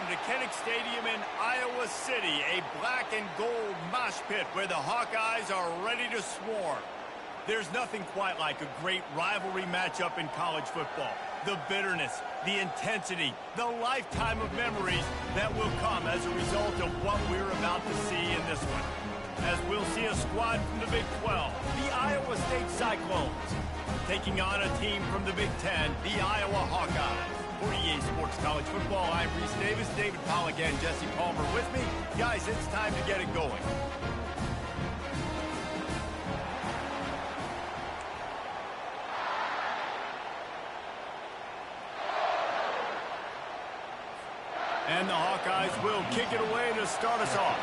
to Kinnick Stadium in Iowa City, a black and gold mosh pit where the Hawkeyes are ready to swarm. There's nothing quite like a great rivalry matchup in college football. The bitterness, the intensity, the lifetime of memories that will come as a result of what we're about to see in this one. As we'll see a squad from the Big 12, the Iowa State Cyclones, taking on a team from the Big 10, the Iowa Hawkeyes. For EA Sports College Football, I'm Reese Davis, David Pollack, and Jesse Palmer with me. Guys, it's time to get it going. And the Hawkeyes will kick it away to start us off.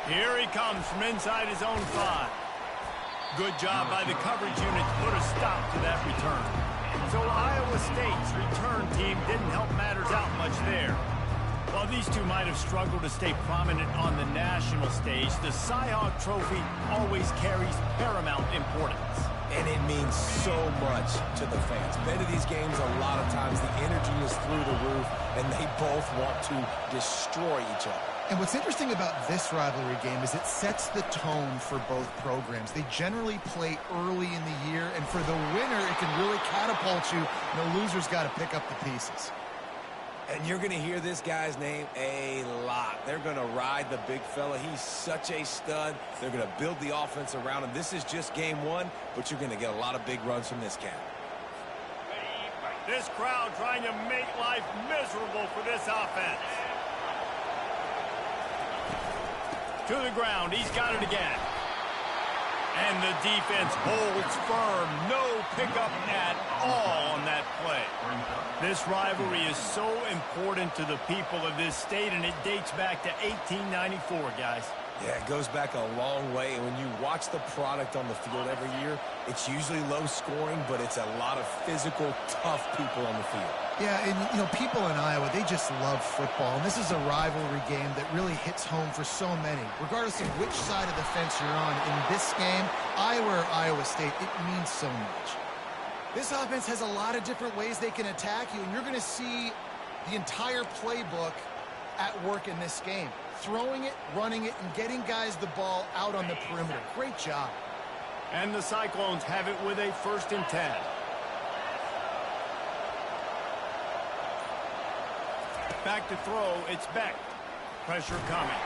Here he comes from inside his own 5. Good job by the coverage unit to put a stop to that return. So Iowa State's return team didn't help matters out much there. While these two might have struggled to stay prominent on the national stage, the Cy-Hawk Trophy always carries paramount importance. And it means so much to the fans. Been to these games a lot of times, the energy is through the roof, and they both want to destroy each other. And what's interesting about this rivalry game is it sets the tone for both programs. They generally play early in the year, and for the winner, it can really catapult you. The loser's got to pick up the pieces. And you're going to hear this guy's name a lot. They're going to ride the big fella. He's such a stud. They're going to build the offense around him. This is just game 1, but you're going to get a lot of big runs from this cat. This crowd trying to make life miserable for this offense. To the ground, he's got it again. And the defense holds firm. No pickup at all on that play. This rivalry is so important to the people of this state, and it dates back to 1894, guys. Yeah, it goes back a long way, and when you watch the product on the field every year, it's usually low scoring, but it's a lot of physical, tough people on the field. Yeah, and, you know, people in Iowa, they just love football, and this is a rivalry game that really hits home for so many. Regardless of which side of the fence you're on, in this game, Iowa or Iowa State, it means so much. This offense has a lot of different ways they can attack you, and you're going to see the entire playbook at work in this game. Throwing it, running it, and getting guys the ball out on the perimeter. Great job. And the Cyclones have it with a 1st and 10. Back to throw, it's Beck. Pressure coming.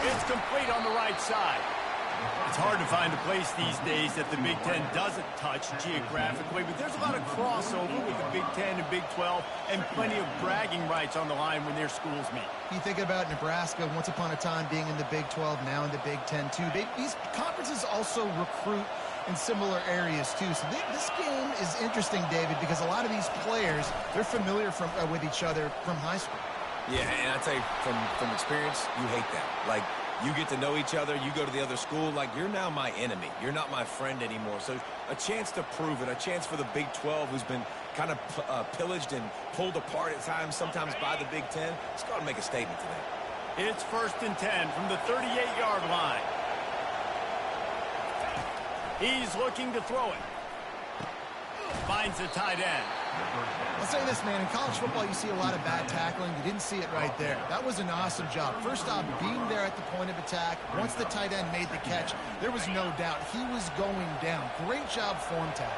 It's complete on the right side. It's hard to find a place these days that the Big Ten doesn't touch geographically, but there's a lot of crossover with the Big Ten and Big 12 and plenty of bragging rights on the line when their schools meet. You think about Nebraska, once upon a time being in the Big 12, now in the Big 10 too. These conferences also recruit in similar areas too. So this game is interesting, David, because a lot of these players, they're familiar with each other from high school. Yeah, and I tell you, from experience, you hate that. Like, you get to know each other, you go to the other school, like, you're now my enemy. You're not my friend anymore. So a chance to prove it, a chance for the Big 12, who's been kind of pillaged and pulled apart at times, sometimes by the Big 10. Let's go out and make a statement today. It's 1st and 10 from the 38-yard line. He's looking to throw it. Finds the tight end. I'll say this, man. In college football, you see a lot of bad tackling. You didn't see it right there. That was an awesome job. First off, being there at the point of attack. Once the tight end made the catch, there was no doubt he was going down. Great job form tackle.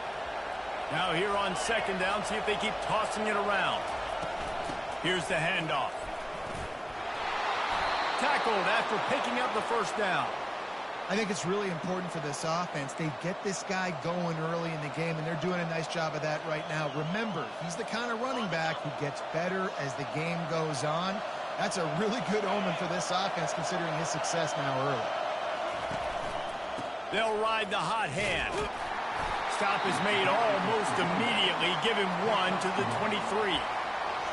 Now here on 2nd down, see if they keep tossing it around. Here's the handoff. Tackled after picking up the 1st down. I think it's really important for this offense. They get this guy going early in the game, and they're doing a nice job of that right now. Remember, he's the kind of running back who gets better as the game goes on. That's a really good omen for this offense, considering his success now early. They'll ride the hot hand. Stop is made almost immediately. Give him 1 to the 23.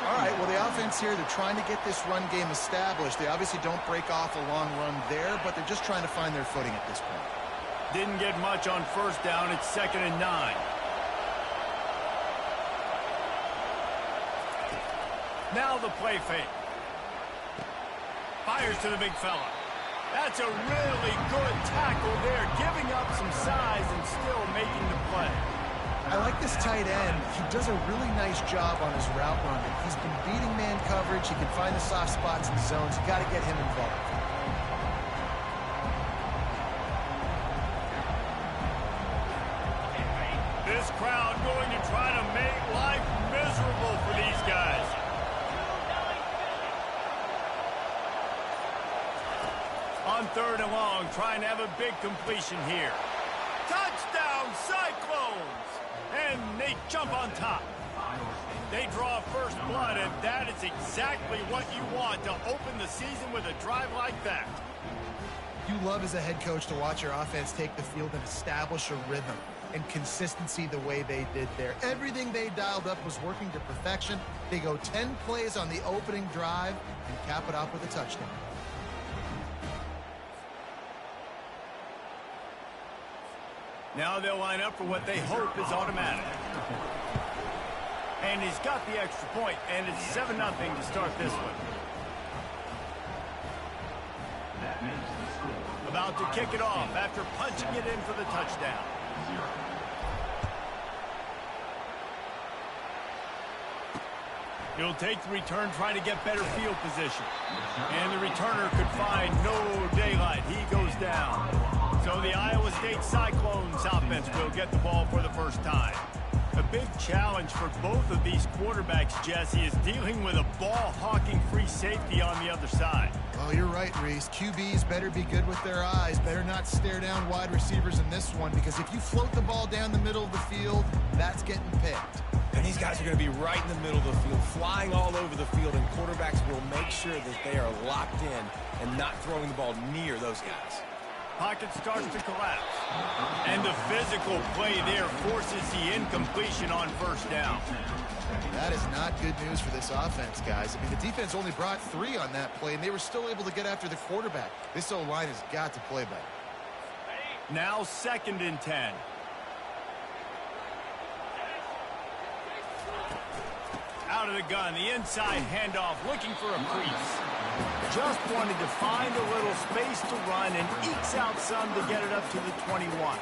All right, well, the offense here, they're trying to get this run game established. They obviously don't break off a long run there, but they're just trying to find their footing at this point. Didn't get much on 1st down. It's 2nd and 9. Now the play fake. Fires to the big fella. That's a really good tackle there, giving up some size and still making the play. I like this tight end. He does a really nice job on his route running. He's been beating man coverage. He can find the soft spots and zones. You got to get him involved. This crowd going to try to make life miserable for these guys. On 3rd and long, trying to have a big completion here. Touchdown, Cyclones! And they jump on top. They draw first blood, and that is exactly what you want to open the season with a drive like that. You love as a head coach to watch your offense take the field and establish a rhythm and consistency the way they did there. Everything they dialed up was working to perfection. They go 10 plays on the opening drive and cap it off with a touchdown. Now they'll line up for what they hope is automatic. And he's got the extra point, and it's 7-0 to start this one. About to kick it off after punching it in for the touchdown. He'll take the return, trying to get better field position. And the returner could find no daylight. He goes down. So the Iowa State Cyclones offense will get the ball for the first time. A big challenge for both of these quarterbacks, Jesse, is dealing with a ball-hawking free safety on the other side. Oh, you're right, Reese. QBs better be good with their eyes. Better not stare down wide receivers in this one, because if you float the ball down the middle of the field, that's getting picked. And these guys are going to be right in the middle of the field, flying all over the field, and quarterbacks will make sure that they are locked in and not throwing the ball near those guys. Pocket starts to collapse. And the physical play there forces the incompletion on first down. That is not good news for this offense, guys. I mean, the defense only brought 3 on that play, and they were still able to get after the quarterback. This O-line has got to play better. Now 2nd and 10. Out of the gun, the inside handoff, looking for a crease. Just wanted to find a little space to run and ekes out some to get it up to the 21.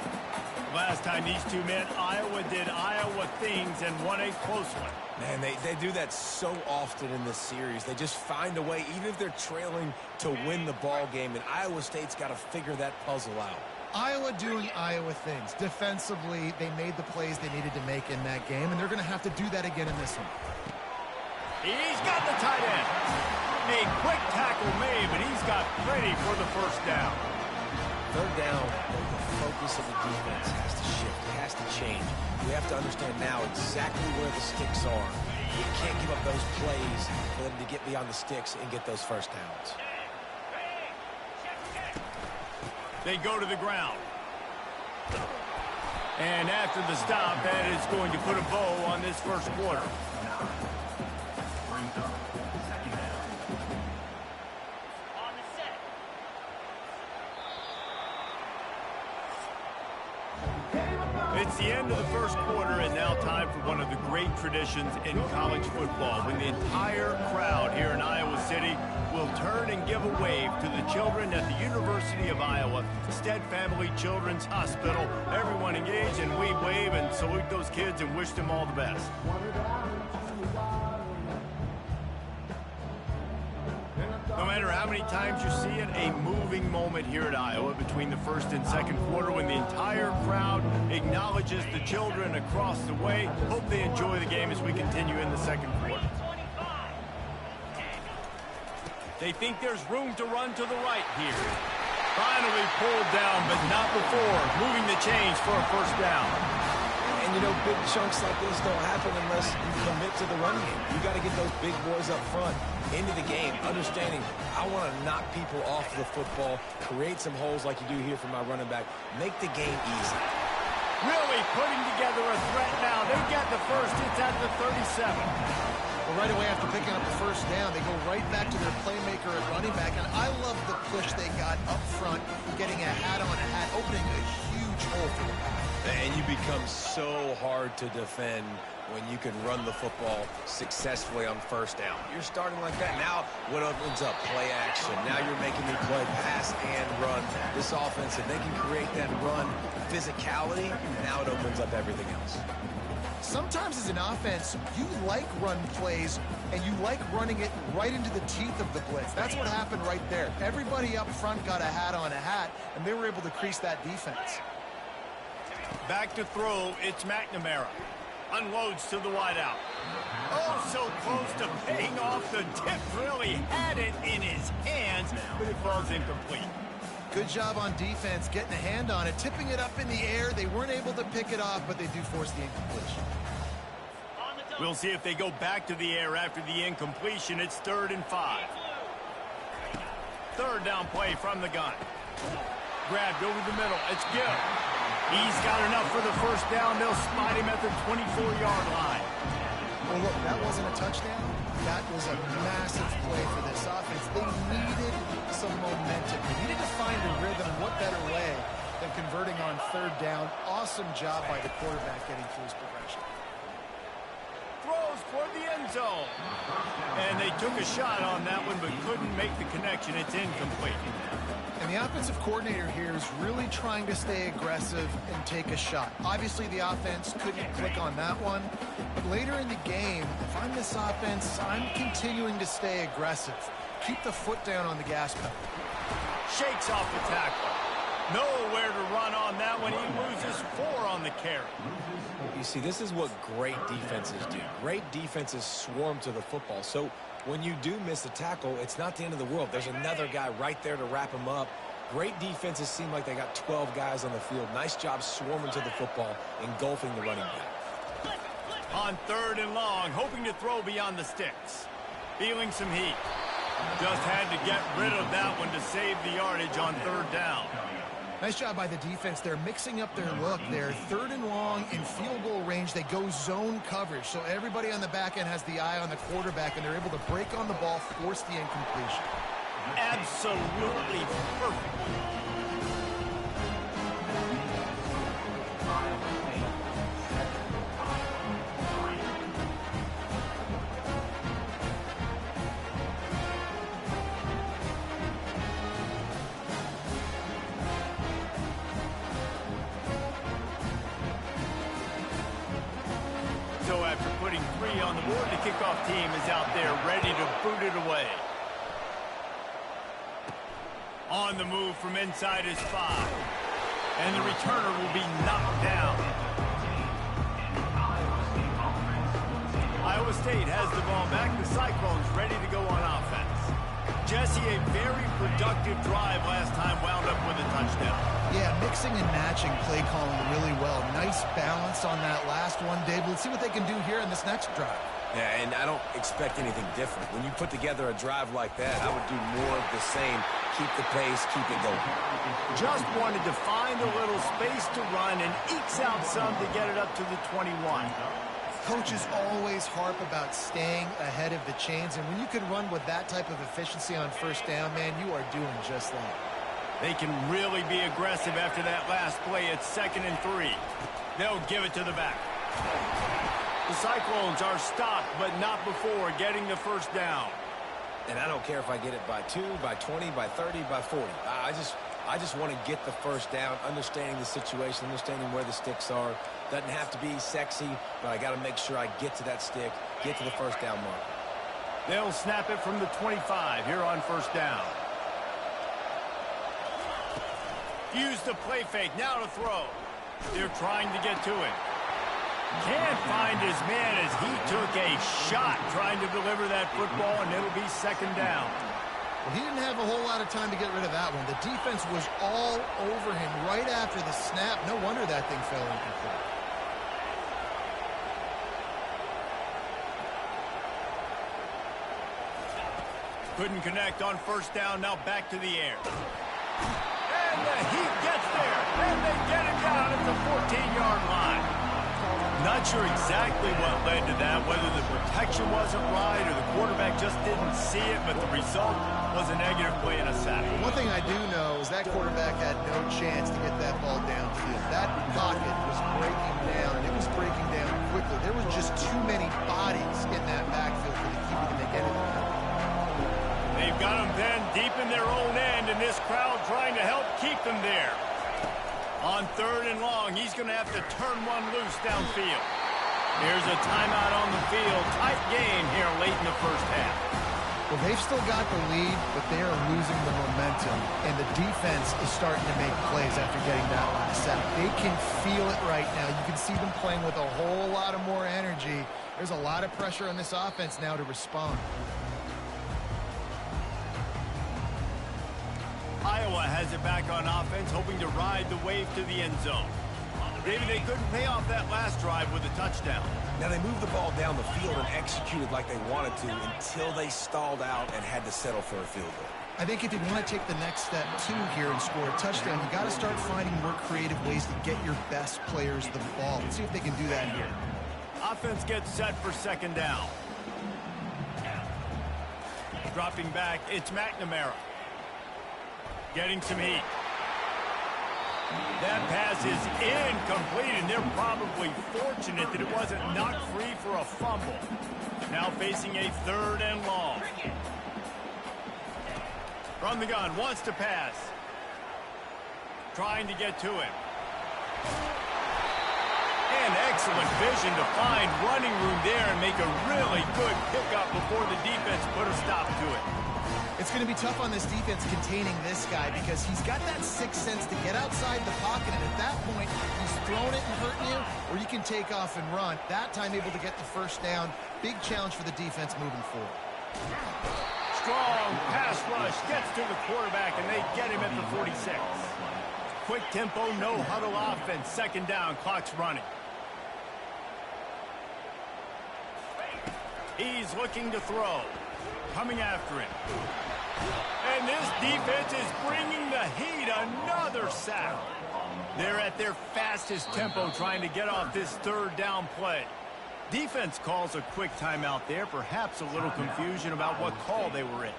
Last time these two met, Iowa did Iowa things and won a close one. Man, they do that so often in this series. They just find a way, even if they're trailing, to win the ball game, and Iowa State's got to figure that puzzle out. Iowa doing Iowa things. Defensively, they made the plays they needed to make in that game, and they're going to have to do that again in this one. He's got the tight end. A quick tackle made, but he's got plenty for the first down. 3rd down, the focus of the defense has to shift. It has to change. We have to understand now exactly where the sticks are. We can't give up those plays for them to get beyond the sticks and get those first downs. They go to the ground. And after the stop, that is going to put a bow on this first quarter. It's the end of the first quarter, and now time for one of the great traditions in college football, when the entire crowd here in Iowa City will turn and give a wave to the children at the University of Iowa Stead Family Children's Hospital. Everyone engage, and we wave and salute those kids and wish them all the best. No matter how many times you see it, a moving moment here at Iowa between the first and second quarter, when the entire crowd acknowledges the children across the way. Hope they enjoy the game as we continue in the second quarter. They think there's room to run to the right here. Finally pulled down, but not before moving the chains for a first down. And, you know, big chunks like this don't happen unless you commit to the run game. You got to get those big boys up front into the game, understanding I want to knock people off the football, create some holes like you do here for my running back, make the game easy. Really putting together a threat now. They get the first. It's at the 37. Well, right away after picking up the first down, they go right back to their playmaker at running back, and I love the push they got up front, getting a hat on a hat, opening a huge hole for the pass. And you become so hard to defend when you can run the football successfully on first down. You're starting like that. Now what opens up? Play action. Now you're making me play pass and run. This offense, if they can create that run physicality, now it opens up everything else. Sometimes as an offense, you like run plays, and you like running it right into the teeth of the blitz. That's what happened right there. Everybody up front got a hat on a hat, and they were able to crease that defense. Back to throw, it's McNamara. Unloads to the wideout. Oh, so close to paying off. The tip really had it in his hands, but it falls incomplete. Good job on defense getting a hand on it, tipping it up in the air. They weren't able to pick it off, but they do force the incompletion. We'll see if they go back to the air after the incompletion. It's 3rd and 5. Third down play from the gun. Grabbed over the middle. It's good. He's got enough for the first down. They'll spot him at the 24-yard line. Well, look, that wasn't a touchdown. That was a massive play for this offense. They needed some momentum. They needed to find a rhythm. What better way than converting on 3rd down? Awesome job by the quarterback getting through his progression. Throws for the end zone. And they took a shot on that one, but couldn't make the connection. It's incomplete. And the offensive coordinator here is really trying to stay aggressive and take a shot. Obviously, the offense couldn't click on that one. But later in the game, if I'm this offense, I'm continuing to stay aggressive. Keep the foot down on the gas pedal. Shakes off the tackle. Nowhere to run on that one. He loses 4 on the carry. You see, this is what great defenses do. Great defenses swarm to the football. So when you do miss a tackle, it's not the end of the world. There's another guy right there to wrap him up. Great defenses seem like they got 12 guys on the field. Nice job swarming to the football, engulfing the running back. On 3rd and long, hoping to throw beyond the sticks. Feeling some heat. Just had to get rid of that one to save the yardage on 3rd down. Nice job by the defense. They're mixing up their look. They're 3rd and long in field goal range. They go zone coverage. So everybody on the back end has the eye on the quarterback, and they're able to break on the ball, force the incompletion. Absolutely perfect. So after putting 3 on the board, the kickoff team is out there ready to boot it away. On the move from inside his 5. And the returner will be knocked down. Iowa State has the ball back. The Cyclones ready to go on offense. Jesse, a very productive drive last time, wound up with a touchdown. Yeah, mixing and matching play calling really well. Nice balance on that last one, Dave. Let's see what they can do here in this next drive. Yeah, and I don't expect anything different. When you put together a drive like that, I would do more of the same. Keep the pace, keep it going. Just wanted to find a little space to run and ekes out some to get it up to the 21. Coaches always harp about staying ahead of the chains, and when you can run with that type of efficiency on first down, man, you are doing just that. They can really be aggressive after that last play. It's 2nd and 3. They'll give it to the back. The Cyclones are stopped, but not before getting the first down. And I don't care if I get it by 2, by 20, by 30, by 40. I just want to get the first down, understanding the situation, understanding where the sticks are. Doesn't have to be sexy, but I got to make sure I get to that stick, get to the first down mark. They'll snap it from the 25 here on first down. Use the play fake, now to throw. They're trying to get to it. Can't find his man as he took a shot trying to deliver that football, and it'll be 2nd down. Well, he didn't have a whole lot of time to get rid of that one. The defense was all over him right after the snap. No wonder that thing fell incomplete. Couldn't connect on first down, now back to the air. And the heat gets there, and they get him down at the 14-yard line. Not sure exactly what led to that, whether the protection wasn't right or the quarterback just didn't see it, but the result was a negative play and a sack. One thing I do know is that quarterback had no chance to get that ball downfield. That pocket was breaking down, and it was breaking down quickly. There were just this crowd trying to help keep them there. On 3rd and long, he's going to have to turn one loose downfield. Here's a timeout on the field. Tight game here late in the first half. Well, they've still got the lead, but they are losing the momentum, and the defense is starting to make plays after getting that last sack. They can feel it right now. You can see them playing with a whole lot of more energy. There's a lot of pressure on this offense now to respond. Iowa has it back on offense, hoping to ride the wave to the end zone. Maybe they couldn't pay off that last drive with a touchdown. Now, they moved the ball down the field and executed like they wanted to until they stalled out and had to settle for a field goal. I think if they want to take the next step, too, here and score a touchdown, you got to start finding more creative ways to get your best players the ball. Let's see if they can do that here. Offense gets set for 2nd down. Dropping back, it's McNamara. Getting some heat. That pass is incomplete, and they're probably fortunate that it wasn't knocked free for a fumble. Now facing a 3rd and long. From the gun, wants to pass. Trying to get to him. And excellent vision to find running room there and make a really good pickup before the defense put a stop to it. It's going to be tough on this defense containing this guy because he's got that sixth sense to get outside the pocket, and at that point, he's throwing it and hurting you, or you can take off and run. That time able to get the first down. Big challenge for the defense moving forward. Strong pass rush gets to the quarterback, and they get him at the 46. Quick tempo, no huddle offense. 2nd down, clock's running. He's looking to throw. Coming after him. And this defense is bringing the heat. Another sack. They're at their fastest tempo trying to get off this 3rd down play. Defense calls a quick timeout there. Perhaps a little confusion about what call they were in.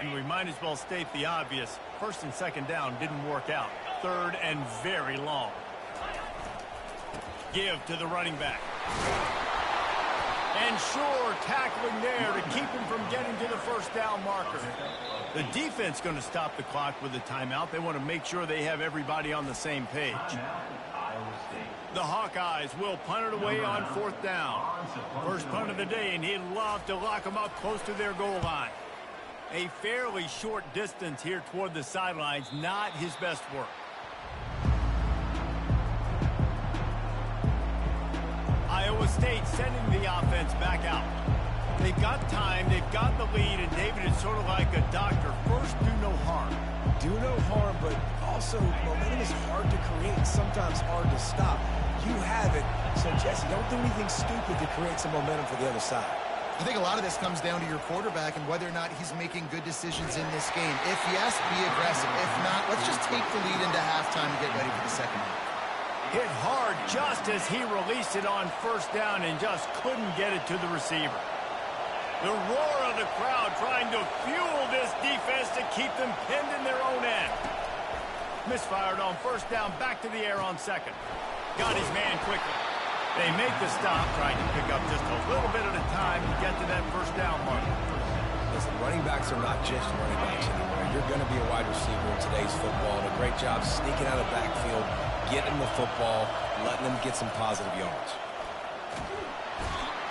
And we might as well state the obvious. 1st and 2nd down didn't work out. 3rd and very long. Give to the running back. And sure, tackling there to keep him from getting to the 1st down marker. The defense going to stop the clock with a timeout. They want to make sure they have everybody on the same page. The Hawkeyes will punt it away on 4th down. First punt of the day, and he'd love to lock them up close to their goal line. A fairly short distance here toward the sidelines, not his best work. Iowa State sending the offense back out. They've got time, they've got the lead, and David is sort of like a doctor. First, do no harm. Do no harm, but also momentum is hard to create and sometimes hard to stop. You have it, so Jesse, don't do anything stupid to create some momentum for the other side. I think a lot of this comes down to your quarterback and whether or not he's making good decisions in this game. If yes, be aggressive. If not, let's just take the lead into halftime and get ready for the 2nd half. Hit hard just as he released it on 1st down and just couldn't get it to the receiver. The roar of the crowd trying to fuel this defense to keep them pinned in their own end. Misfired on 1st down, back to the air on 2nd. Got his man quickly. They make the stop, trying to pick up just a little bit at a time to get to that 1st down mark. Listen, running backs are not just running backs anymore. You're going to be a wide receiver in today's football. And a great job sneaking out of the backfield, getting the football, letting them get some positive yards.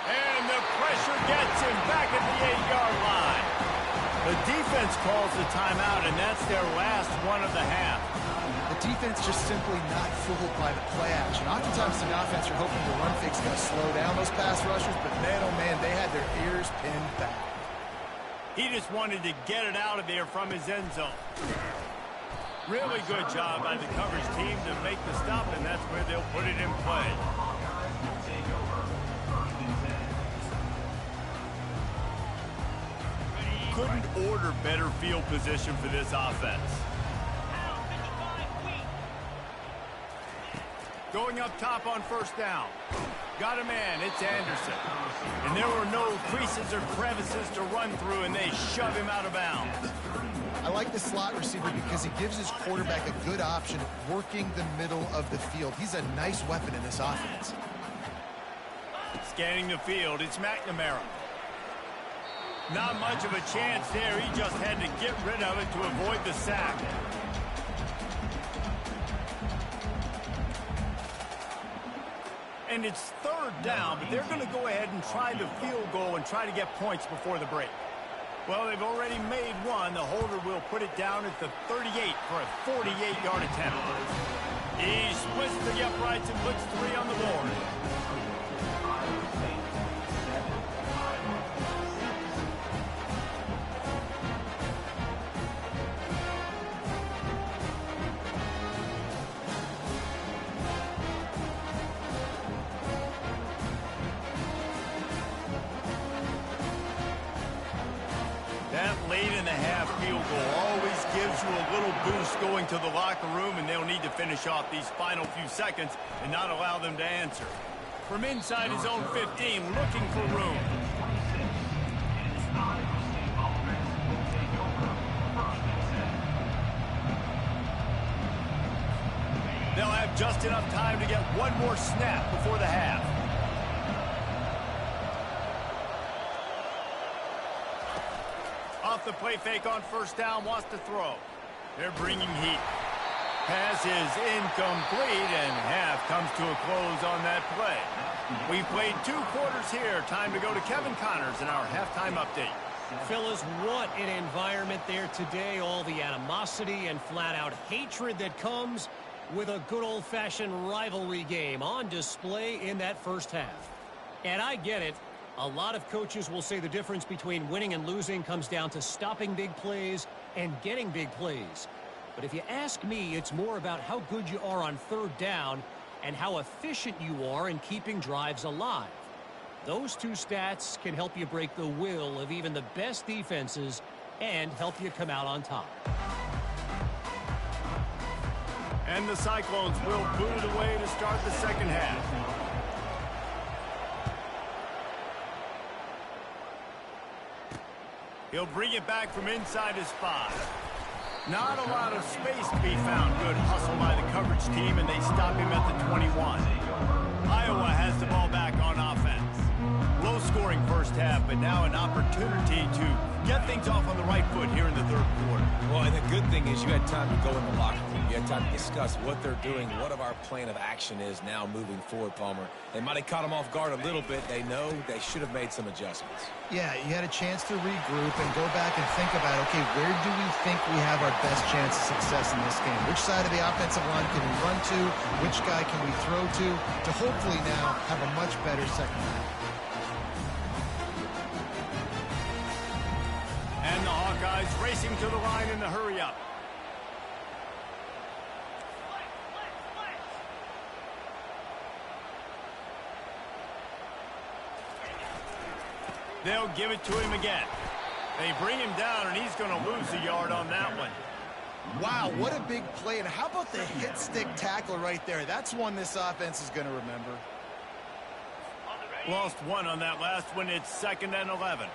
And the pressure gets him back at the 8-yard line. The defense calls the timeout, and that's their last one of the half. The defense just simply not fooled by the play action. Oftentimes the offense are hoping the run fake's going to slow down those pass rushers, but man, oh man, they had their ears pinned back. He just wanted to get it out of there from his end zone. Really good job by the coverage team to make the stop, and that's where they'll put it in play. Couldn't order better field position for this offense. Going up top on 1st down. Got a man, it's Anderson. And there were no creases or crevices to run through, and they shove him out of bounds. I like the slot receiver because he gives his quarterback a good option working the middle of the field. He's a nice weapon in this offense. Scanning the field, it's McNamara. Not much of a chance there. He just had to get rid of it to avoid the sack. And it's third down, but they're going to go ahead and try the field goal and try to get points before the break. Well, they've already made one. The holder will put it down at the 38 for a 48-yard attempt. He splits the uprights and puts 3 on the board. That late-in-the-half field goal always gives you a little boost going to the locker room, and they'll need to finish off these final few seconds and not allow them to answer. From inside his own 15, looking for room. They'll have just enough time to get one more snap before the half. Off the play fake on first down, wants to throw. They're bringing heat. Pass is incomplete, and half comes to a close on that play. We've played 2 quarters here. Time to go to Kevin Connors in our halftime update. Phyllis, what an environment there today. All the animosity and flat-out hatred that comes with a good old-fashioned rivalry game on display in that first half. And I get it. A lot of coaches will say the difference between winning and losing comes down to stopping big plays and getting big plays. But if you ask me, it's more about how good you are on third down and how efficient you are in keeping drives alive. Those 2 stats can help you break the will of even the best defenses and help you come out on top. And the Cyclones will boot away to start the second half. He'll bring it back from inside his 5. Not a lot of space to be found. Good hustle by the coverage team, and they stop him at the 21. Iowa has the ball back on offense. Low-scoring first half, but now an opportunity to get things off on the right foot here in the third quarter. Well, and the good thing is you had time to go in the locker room. You had time to discuss what they're doing, what of our plan of action is now moving forward, Palmer. They might have caught them off guard a little bit. They know they should have made some adjustments. Yeah, you had a chance to regroup and go back and think about, okay, where do we think we have our best chance of success in this game? Which side of the offensive line can we run to? Which guy can we throw to hopefully now have a much better second half? And the Hawkeyes racing to the line in the hurry-up. They'll give it to him again. They bring him down, and he's going to lose a yard on that one. Wow, what a big play. And how about the hit-stick tackle right there? That's one this offense is going to remember. Lost 1 on that last one. It's 2nd and 11.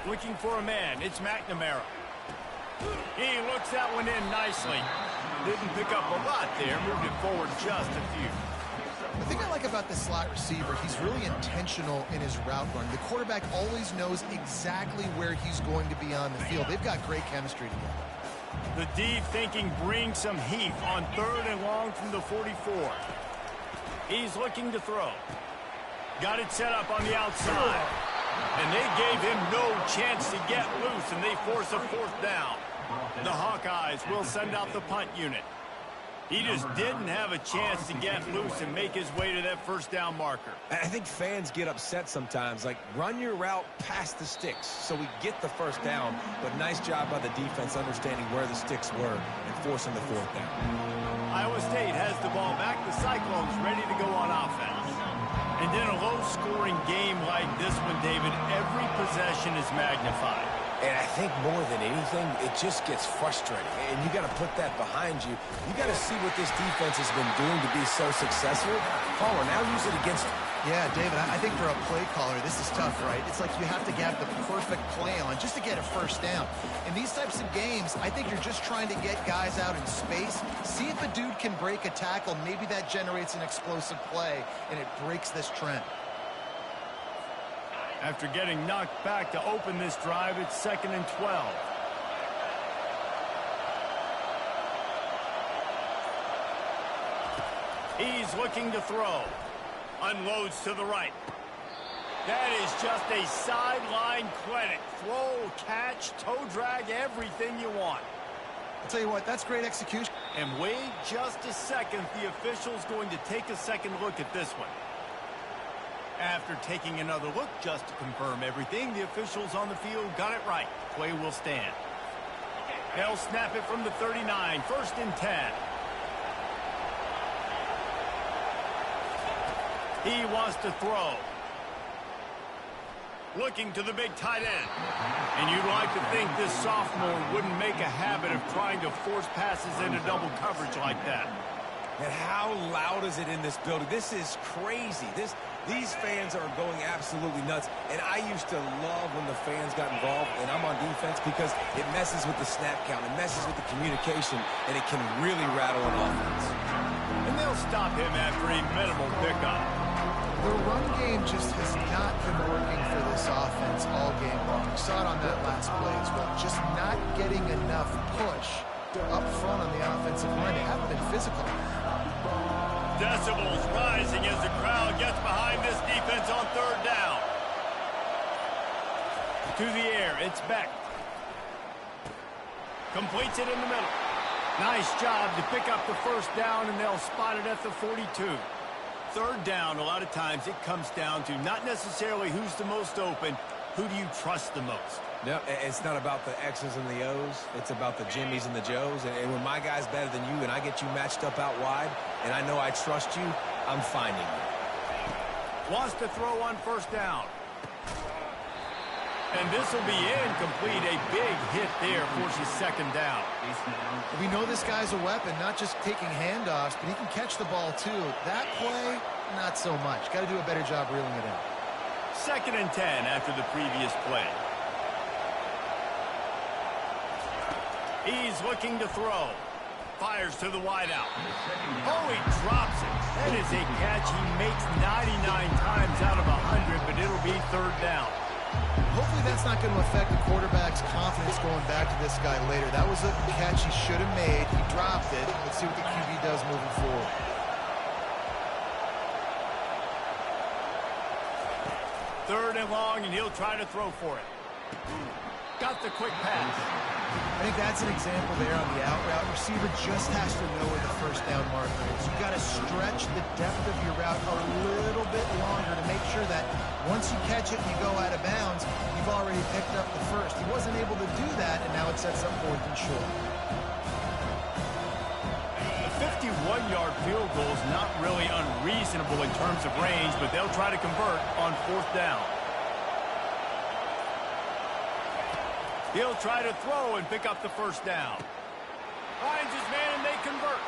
Looking for a man. It's McNamara. He looks that one in nicely. Didn't pick up a lot there. Moved it forward just a few. The thing I like about the slot receiver, he's really intentional in his route run. The quarterback always knows exactly where he's going to be on the field. They've got great chemistry together. The deep thinking brings some heat on 3rd and long from the 44. He's looking to throw. Got it set up on the outside. And they gave him no chance to get loose, and they force a 4th down. The Hawkeyes will send out the punt unit. He just didn't have a chance to get loose and make his way to that first down marker. I think fans get upset sometimes, like run your route past the sticks so we get the first down, but nice job by the defense understanding where the sticks were and forcing the 4th down. Iowa State has the ball back. The Cyclones ready to go on offense. And in a low-scoring game like this one, David, every possession is magnified. And I think more than anything, it just gets frustrating. And you got to put that behind you. You got to see what this defense has been doing to be so successful. Caller, now use it against them. Yeah, David, I think for a play caller, this is tough, right? It's like you have to have the perfect play on just to get a first down. In these types of games, I think you're just trying to get guys out in space, see if a dude can break a tackle. Maybe that generates an explosive play, and it breaks this trend. After getting knocked back to open this drive, it's 2nd and 12. He's looking to throw. Unloads to the right. That is just a sideline clinic. Throw, catch, toe drag, everything you want. I'll tell you what, that's great execution. And wait just a second. The official's going to take a second look at this one. After taking another look just to confirm everything, the officials on the field got it right. Play will stand. They'll snap it from the 39. 1st and 10. He wants to throw. Looking to the big tight end. And you'd like to think this sophomore wouldn't make a habit of trying to force passes into double coverage like that. And how loud is it in this building? This is crazy. These fans are going absolutely nuts. And I used to love when the fans got involved, and I'm on defense, because it messes with the snap count. It messes with the communication, and it can really rattle an offense. And they'll stop him after a minimal pickup. The run game just has not been working for this offense all game long. We saw it on that last play as well. Just not getting enough push up front on the offensive line. They haven't been physical. Decibels rising as the crowd gets behind this defense on 3rd down. To the air, it's Beck. Completes it in the middle. Nice job to pick up the 1st down, and they'll spot it at the 42. 3rd down, a lot of times it comes down to not necessarily who's the most open, who do you trust the most? No, it's not about the X's and the O's. It's about the Jimmys and the Joes. And when my guy's better than you and I get you matched up out wide and I know I trust you, I'm finding you. Wants to throw on 1st down. And this will be incomplete. A big hit there forces 2nd down. We know this guy's a weapon, not just taking handoffs, but he can catch the ball too. That play, not so much. Got to do a better job reeling it in. 2nd and 10 after the previous play. He's looking to throw. Fires to the wideout. Oh, he drops it. That is a catch he makes 99 times out of 100, but it'll be 3rd down. Hopefully that's not going to affect the quarterback's confidence going back to this guy later. That was a catch he should have made. He dropped it. Let's see what the QB does moving forward. Third and long, and he'll try to throw for it. Got the quick pass. I think that's an example there on the out route. Receiver just has to know where the 1st down marker is. You've got to stretch the depth of your route a little bit longer to make sure that once you catch it and you go out of bounds, you've already picked up the 1st. He wasn't able to do that, and now it sets up 4th and short. The 51-yard field goal is not really unreasonable in terms of range, but they'll try to convert on 4th down. He'll try to throw and pick up the 1st down. Finds his man and they convert.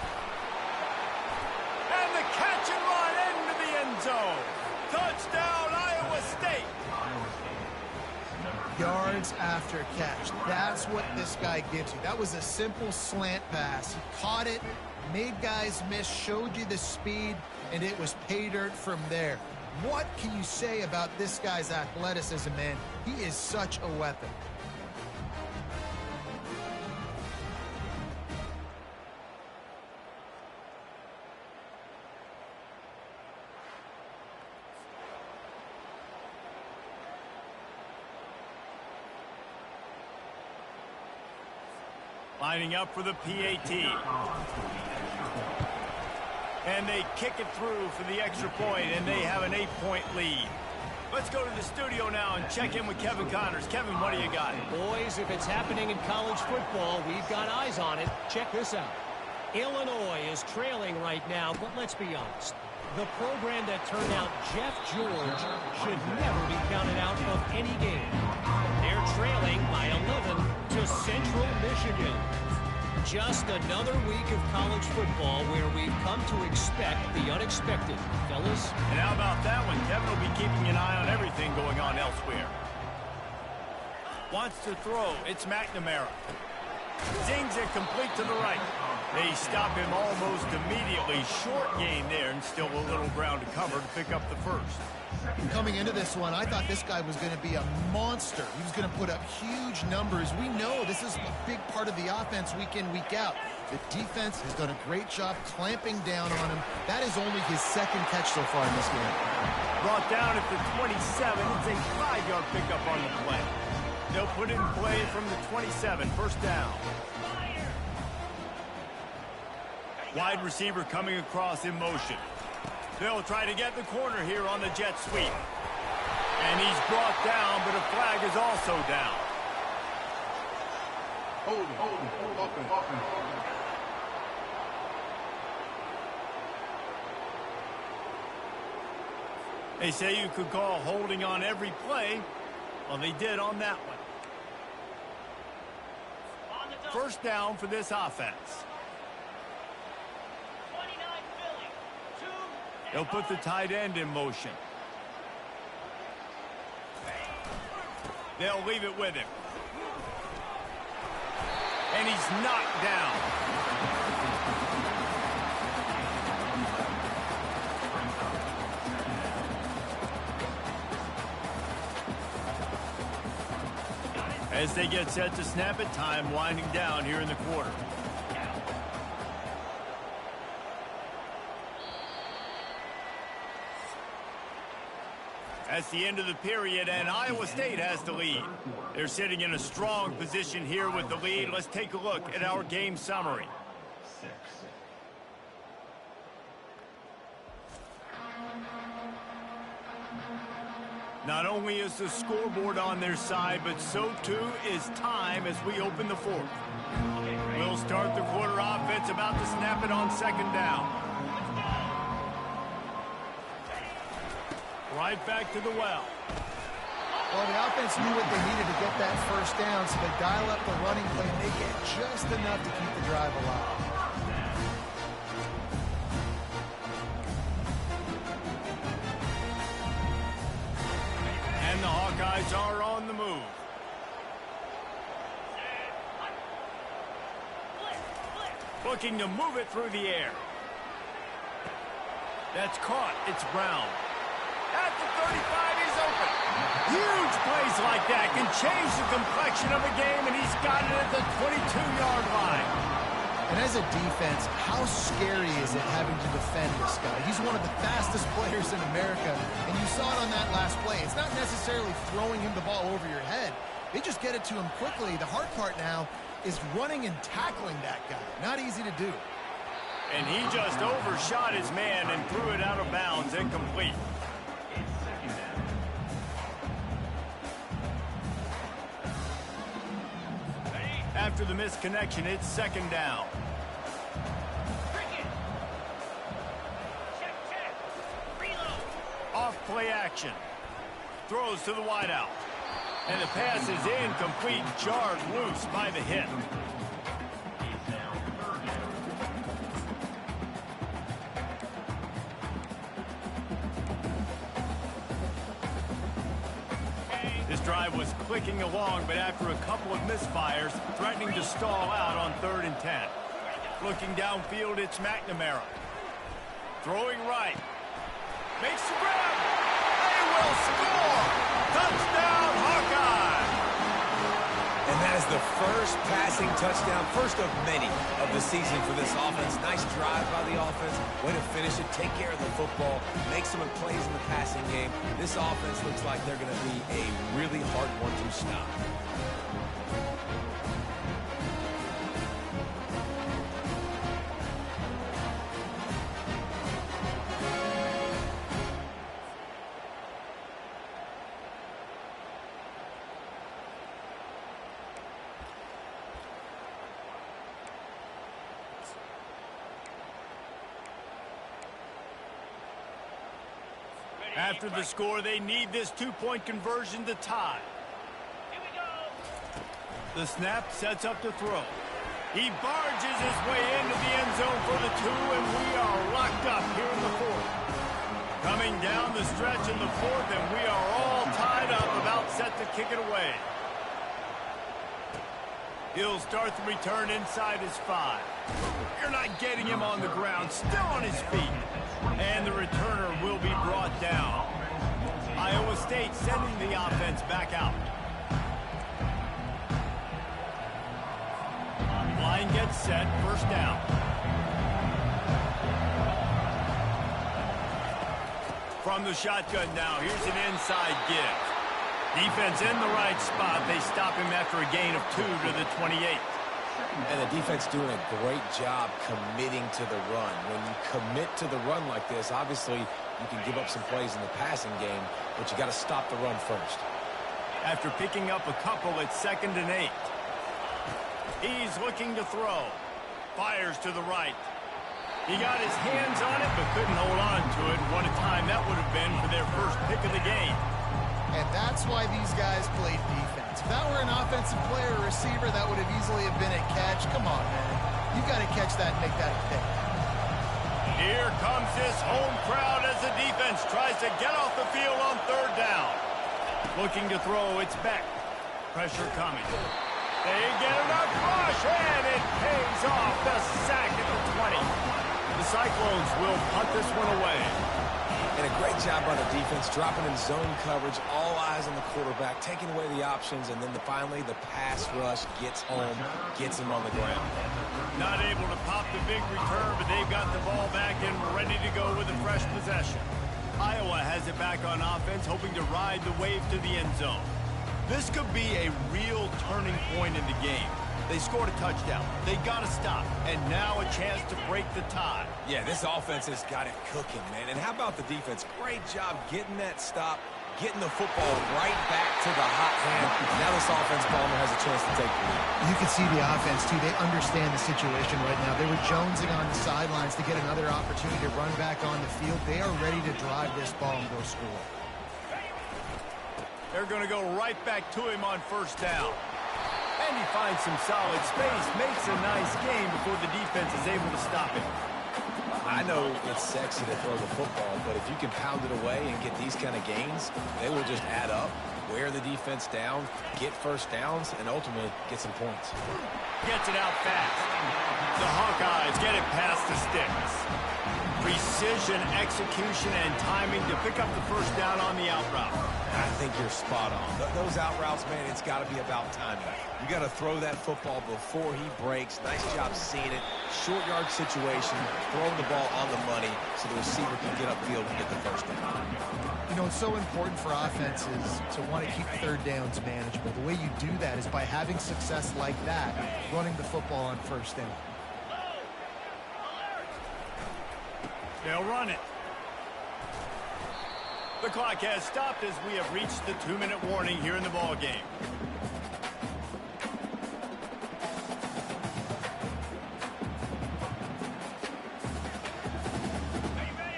And the catch and run into the end zone. Touchdown, Iowa State. Yards after catch. That's what this guy gives you. That was a simple slant pass. He caught it, made guys miss, showed you the speed, and it was pay dirt from there. What can you say about this guy's athleticism, man? He is such a weapon. Lining up for the PAT. And they kick it through for the extra point, and they have an 8-point lead. Let's go to the studio now and check in with Kevin Connors. Kevin, what do you got? Boys, if it's happening in college football, we've got eyes on it. Check this out. Illinois is trailing right now, but let's be honest. The program that turned out Jeff George should never be counted out of any game. They're trailing by 11 to Central Michigan. Just another week of college football where we've come to expect the unexpected, fellas. And how about that one? Kevin will be keeping an eye on everything going on elsewhere. Wants to throw. It's McNamara. Zings it complete to the right. They stop him almost immediately. Short gain there, and still a little ground to cover to pick up the first. Coming into this one, I thought this guy was going to be a monster. He was going to put up huge numbers. We know this is a big part of the offense week in, week out. The defense has done a great job clamping down on him. That is only his second catch so far in this game. Brought down at the 27. It's a 5-yard pickup on the play. They'll put it in play from the 27. First down. Wide receiver coming across in motion. They'll try to get the corner here on the jet sweep. And he's brought down, but a flag is also down. They say you could call holding on every play. Well, they did on that one. First down for this offense. They'll put the tight end in motion. They'll leave it with him. And he's knocked down. As they get set to snap it, time winding down here in the quarter. That's the end of the period, and Iowa State has the lead. They're sitting in a strong position here with the lead. Let's take a look at our game summary. Not only is the scoreboard on their side, but so too is time as we open the fourth. We'll start the quarter offense, about to snap it on second down. Right back to the well. Well, the offense knew what they needed to get that first down, so they dial up the running play and they get just enough to keep the drive alive. And the Hawkeyes are on the move. Looking to move it through the air. That's caught. It's Brown. At the 35, he's open. Huge plays like that can change the complexion of a game, and he's got it at the 22-yard line. And as a defense, how scary is it having to defend this guy? He's one of the fastest players in America, and you saw it on that last play. It's not necessarily throwing him the ball over your head. They just get it to him quickly. The hard part now is running and tackling that guy. Not easy to do. And he just overshot his man and threw it out of bounds, incomplete. After the missed connection, it's second down. Off play action. Throws to the wideout. And the pass is incomplete, jarred loose by the hit. This drive was clicking along, but after a couple of misfires, threatening to stall out on 3rd and 10. Looking downfield, it's McNamara. Throwing right. Makes the grab. They will score. Touchdown, Hawkeye. And that is the first passing touchdown, first of many of the season for this offense. Nice drive by the offense. Way to finish it, take care of the football, make some plays in the passing game. This offense looks like they're going to be a really hard one to stop. After the score, they need this two-point conversion to tie. The snap sets up to throw. He barges his way into the end zone for the 2, and we are locked up here in the 4th. Coming down the stretch in the 4th, and we are all tied up, about set to kick it away. He'll start the return inside his 5. You're not getting him on the ground, still on his feet. And the returner will be brought down. Iowa State sending the offense back out. Line gets set, first down. From the shotgun now, here's an inside give. Defense in the right spot. They stop him after a gain of 2 to the 28. And the defense doing a great job committing to the run. When you commit to the run like this, obviously you can give up some plays in the passing game, but you got to stop the run first. After picking up a couple, it's 2nd and 8. He's looking to throw. Fires to the right. He got his hands on it, but couldn't hold on to it. What a time that would have been for their first pick of the game. And that's why these guys played defense. If that were an offensive player or receiver, that would have easily have been a catch. Come on, man. You got to catch that and make that a pick. Here comes this home crowd as the defense tries to get off the field on 3rd down. Looking to throw, it's Beck. Pressure coming. They get enough rush, and it pays off. The sack at the 20. The Cyclones will punt this one away. And a great job by the defense, dropping in zone coverage, all eyes on the quarterback, taking away the options, and then finally the pass rush gets home, gets him on the ground. Not able to pop the big return, but they've got the ball back and ready to go with a fresh possession. Iowa has it back on offense, hoping to ride the wave to the end zone. This could be a real turning point in the game. They scored a touchdown. They got to stop. And now a chance to break the tie. Yeah, this offense has got it cooking, man. And how about the defense? Great job getting that stop, getting the football right back to the hot hand. Now this offense, Palmer, has a chance to take the lead. You can see the offense, too. They understand the situation right now. They were jonesing on the sidelines to get another opportunity to run back on the field. They are ready to drive this ball and go score. They're going to go right back to him on 1st down. And he finds some solid space, makes a nice game before the defense is able to stop him. I know it's sexy to throw the football, but if you can pound it away and get these kind of gains, they will just add up, wear the defense down, get first downs, and ultimately get some points. Gets it out fast. The Hawkeyes get it past the sticks. Precision, execution, and timing to pick up the first down on the out route. I think you're spot on. Those out routes, man, it's got to be about timing. You got to throw that football before he breaks. Nice job seeing it. Short yard situation, throwing the ball on the money so the receiver can get upfield and get the first down. You know, it's so important for offenses to want to keep 3rd downs manageable. The way you do that is by having success like that, running the football on 1st down. They'll run it. The clock has stopped as we have reached the 2-minute warning here in the ball game.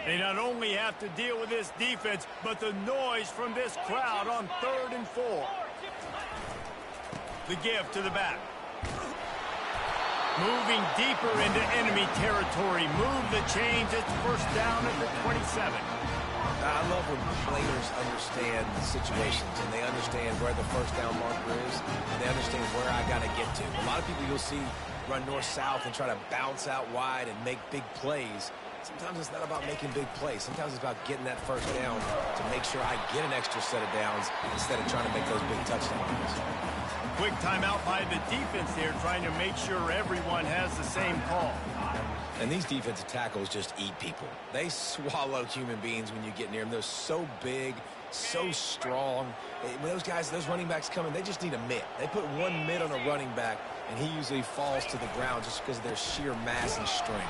They not only have to deal with this defense, but the noise from this crowd on 3rd and 4. The give to the back. Moving deeper into enemy territory. Move the chains. It's 1st down at the 27. I love when players understand situations and they understand where the first down marker is and they understand where I got to get to. A lot of people you'll see run north-south and try to bounce out wide and make big plays. Sometimes it's not about making big plays. Sometimes it's about getting that first down to make sure I get an extra set of downs instead of trying to make those big touchdowns. Quick timeout by the defense there, trying to make sure everyone has the same call. And these defensive tackles just eat people. They swallow human beings when you get near them. They're so big, so strong. When those guys, those running backs come in, they just need a mitt. They put one mitt on a running back, and he usually falls to the ground just because of their sheer mass and strength.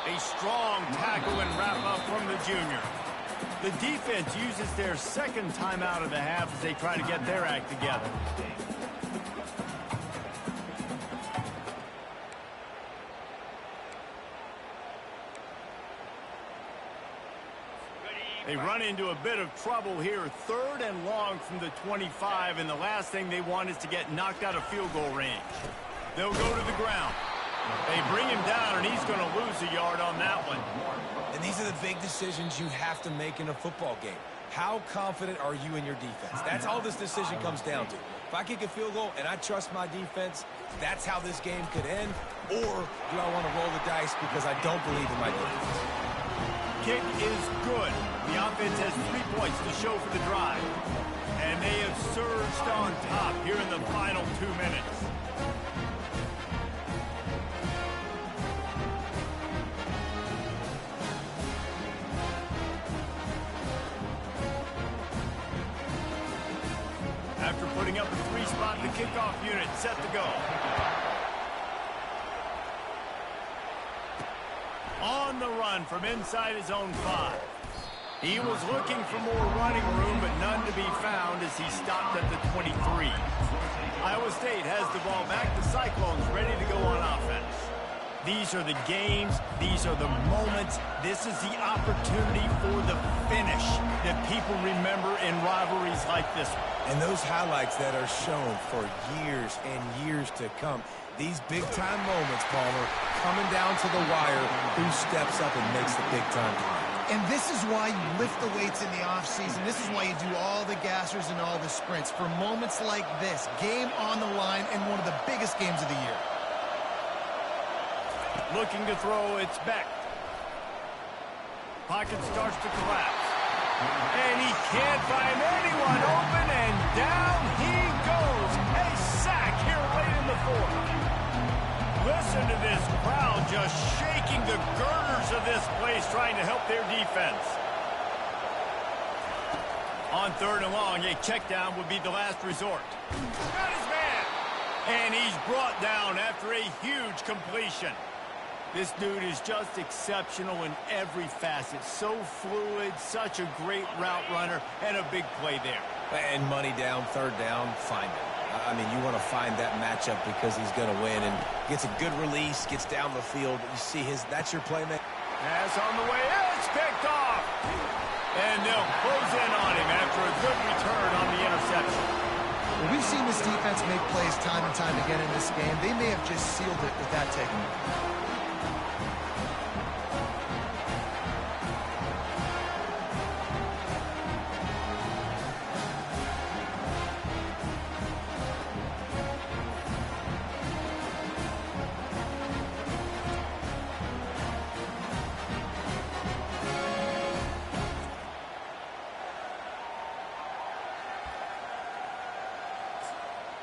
A strong tackle and wrap-up from the junior. The defense uses their 2nd timeout of the half as they try to get their act together. They run into a bit of trouble here, 3rd and long from the 25, and the last thing they want is to get knocked out of field goal range. They'll go to the ground. They bring him down, and he's going to lose a yard on that one. And these are the big decisions you have to make in a football game. How confident are you in your defense? That's all this decision comes down to. If I kick a field goal and I trust my defense, that's how this game could end. Or do I want to roll the dice because I don't believe in my defense? Kick is good. The offense has 3 points to show for the drive. And they have surged on top here in the final 2 minutes. After putting up a 3-spot, the kickoff unit set to go. On the run from inside his own 5. He was looking for more running room, but none to be found as he stopped at the 23. Iowa State has the ball back. The Cyclones ready to go on offense. These are the games. These are the moments. This is the opportunity for the finish that people remember in rivalries like this one. And those highlights that are shown for years and years to come. These big-time moments, Palmer, coming down to the wire, who steps up and makes the big-time play. And this is why you lift the weights in the offseason. This is why you do all the gassers and all the sprints. For moments like this, game on the line and one of the biggest games of the year. Looking to throw, it's Beck. Pocket starts to collapse. And he can't find anyone open, and down he goes. A sack here late in the 4th. Listen to this crowd just shaking the girders of this place, trying to help their defense. On 3rd and long, a check down would be the last resort. Got his man. And he's brought down after a huge completion. This dude is just exceptional in every facet. So fluid, such a great route runner, and a big play there. And money down, 3rd down, find him. I mean, you want to find that matchup because he's going to win and gets a good release, gets down the field. You see that's your playmaker. Pass on the way, it's picked off. And they'll close in on him after a good return on the interception. Well, we've seen this defense make plays time and time again in this game. They may have just sealed it with that technique.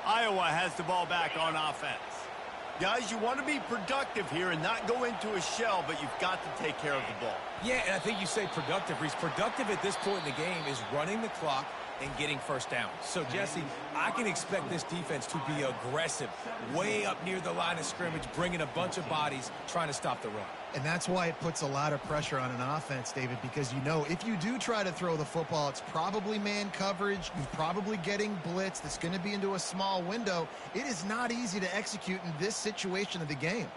Iowa has the ball back on offense. Guys, you want to be productive here and not go into a shell, but you've got to take care of the ball. Yeah, and I think you say productive, Reese. Productive at this point in the game is running the clock and getting 1st down. So, Jesse, I can expect this defense to be aggressive, way up near the line of scrimmage, bringing a bunch of bodies, trying to stop the run. And that's why it puts a lot of pressure on an offense, David, because you know if you do try to throw the football, it's probably man coverage. You're probably getting blitzed. It's going to be into a small window. It is not easy to execute in this situation of the game.